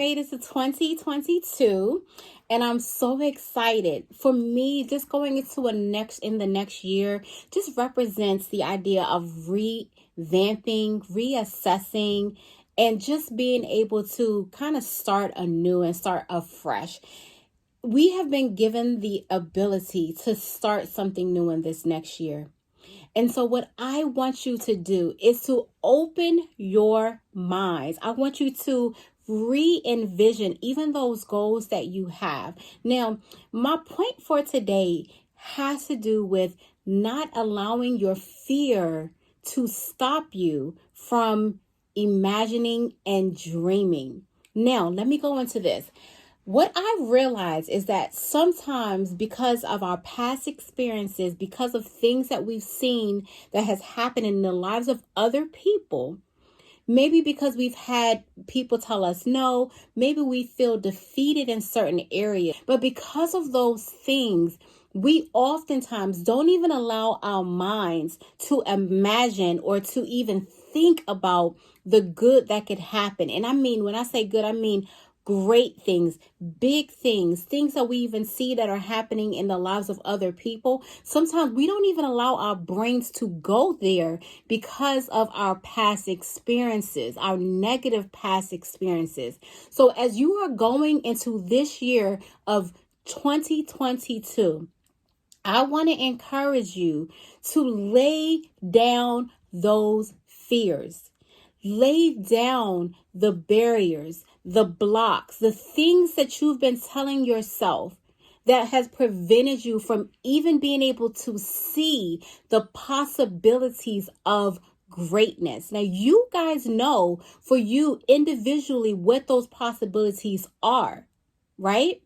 made it to 2022 and I'm so excited. For me, just going into in the next year just represents the idea of revamping, reassessing, and just being able to kind of start anew and start afresh. We have been given the ability to start something new in this next year. And so, what I want you to do is to open your minds. I want you to re envision even those goals that you have. Now, my point for today has to do with not allowing your fear to stop you from imagining and dreaming. Now, let me go into this. What I've realized is that sometimes because of our past experiences, because of things that we've seen that has happened in the lives of other people, maybe because we've had people tell us no, maybe we feel defeated in certain areas, but because of those things, we oftentimes don't even allow our minds to imagine or to even think about the good that could happen. And I mean, when I say good, I mean great things, big things, things that we even see that are happening in the lives of other people. Sometimes we don't even allow our brains to go there because of our past experiences, our negative past experiences. So as you are going into this year of 2022, I want to encourage you to lay down those fears. Lay down the barriers, the blocks, the things that you've been telling yourself that has prevented you from even being able to see the possibilities of greatness. Now, you guys know for you individually what those possibilities are, right?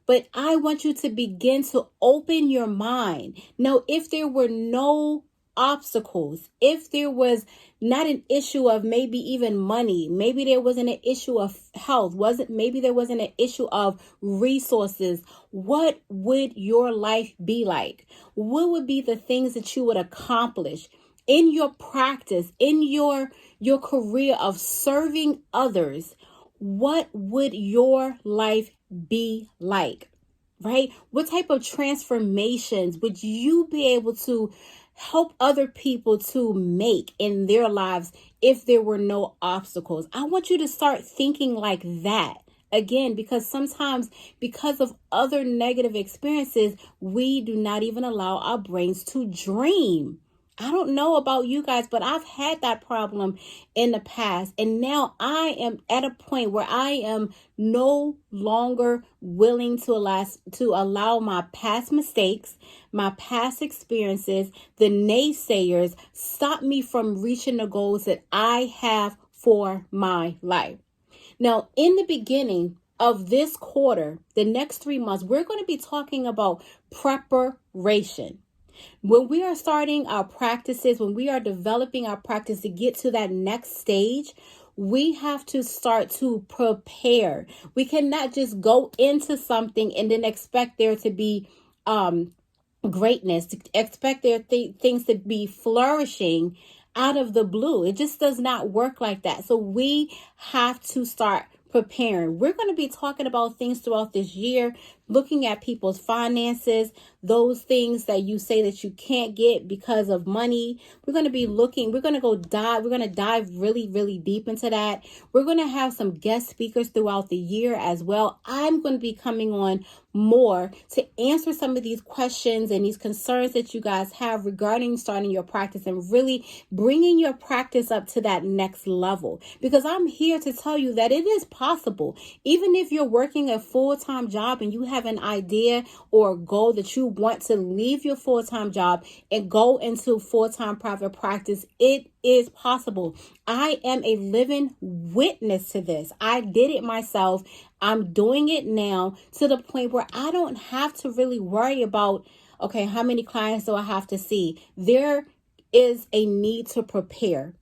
But I want you to begin to open your mind. Now, if there were no obstacles, if there was not an issue of maybe even money, maybe there wasn't an issue of health, maybe there wasn't an issue of resources, what would your life be like? What would be the things that you would accomplish in your practice, in your career of serving others? What would your life be like, right? What type of transformations would you be able to help other people to make in their lives if there were no obstacles? I want you to start thinking like that. Again, because sometimes because of other negative experiences, we do not even allow our brains to dream. I don't know about you guys, but I've had that problem in the past. And now I am at a point where I am no longer willing to allow my past mistakes, my past experiences, the naysayers stop me from reaching the goals that I have for my life. Now, in the beginning of this quarter, the next 3 months, we're going to be talking about preparation. When we are starting our practices, when we are developing our practice to get to that next stage, we have to start to prepare. We cannot just go into something and then expect there to be greatness, to expect there things to be flourishing out of the blue. It just does not work like that. So we have to start preparing. We're going to be talking about things throughout this year, looking at people's finances, those things that you say that you can't get because of money. We're going to dive really, really deep into that. We're going to have some guest speakers throughout the year as well. I'm going to be coming on more to answer some of these questions and these concerns that you guys have regarding starting your practice and really bringing your practice up to that next level. Because I'm here to tell you that it is possible. Even if you're working a full-time job and you have an idea or a goal that you want to leave your full-time job and go into full-time private practice, it is possible. I am a living witness to this. I did it myself. I'm doing it now to the point where I don't have to really worry about, okay, how many clients do I have to see? There is a need to prepare.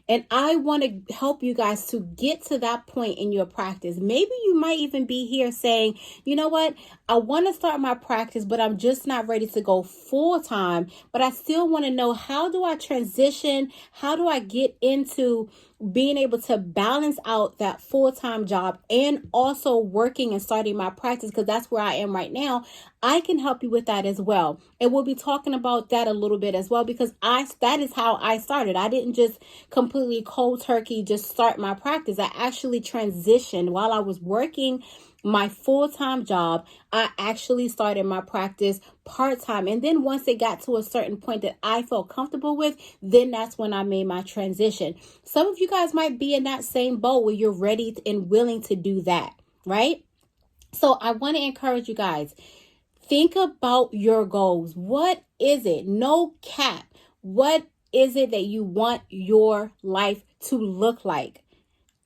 And I want to help you guys to get to that point in your practice. Maybe you might even be here saying, you know what? I want to start my practice, but I'm just not ready to go full time. But I still want to know, how do I transition? How do I get into being able to balance out that full-time job and also working and starting my practice, because that's where I am right now, I can help you with that as well. And we'll be talking about that a little bit as well, because that is how I started. I didn't just completely cold turkey just start my practice. I actually transitioned while I was working my full-time job. I actually started my practice part-time. And then once it got to a certain point that I felt comfortable with, then that's when I made my transition. Some of you guys might be in that same boat where you're ready and willing to do that, right? So I want to encourage you guys, think about your goals. What is it? No cap. What is it that you want your life to look like?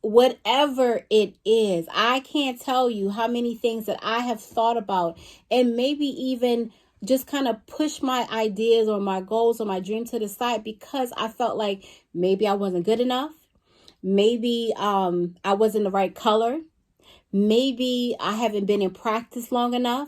Whatever it is, I can't tell you how many things that I have thought about and maybe even just kind of push my ideas or my goals or my dream to the side because I felt like maybe I wasn't good enough. Maybe I wasn't the right color. Maybe I haven't been in practice long enough.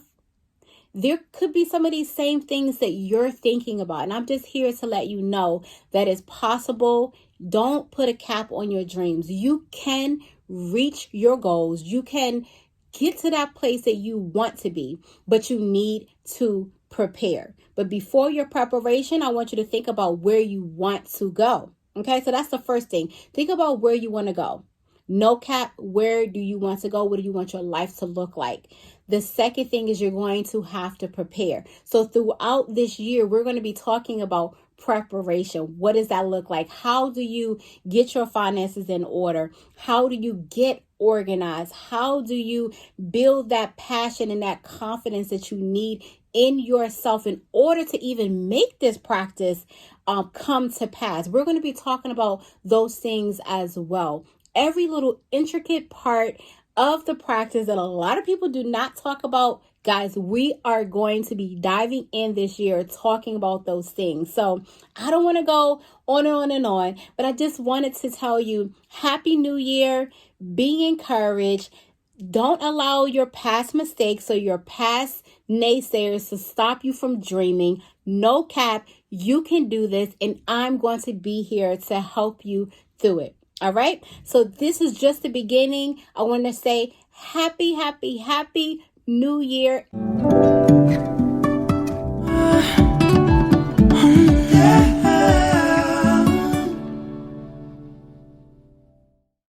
There could be some of these same things that you're thinking about. And I'm just here to let you know that it's possible. Don't put a cap on your dreams. You can reach your goals. You can get to that place that you want to be, but you need to prepare. But before your preparation, I want you to think about where you want to go. Okay, so that's the first thing. Think about where you want to go. No cap, where do you want to go? What do you want your life to look like? The second thing is you're going to have to prepare. So throughout this year, we're going to be talking about preparation. What does that look like? How do you get your finances in order? How do you get organized? How do you build that passion and that confidence that you need in yourself in order to even make this practice come to pass? We're going to be talking about those things as well. Every little intricate part of the practice that a lot of people do not talk about, guys, we are going to be diving in this year talking about those things. So I don't want to go on and on and on, but I just wanted to tell you, Happy New Year. Be encouraged. Don't allow your past mistakes or your past naysayers to stop you from dreaming. No cap, you can do this, and I'm going to be here to help you through it. All right. So this is just the beginning. I want to say happy New Year.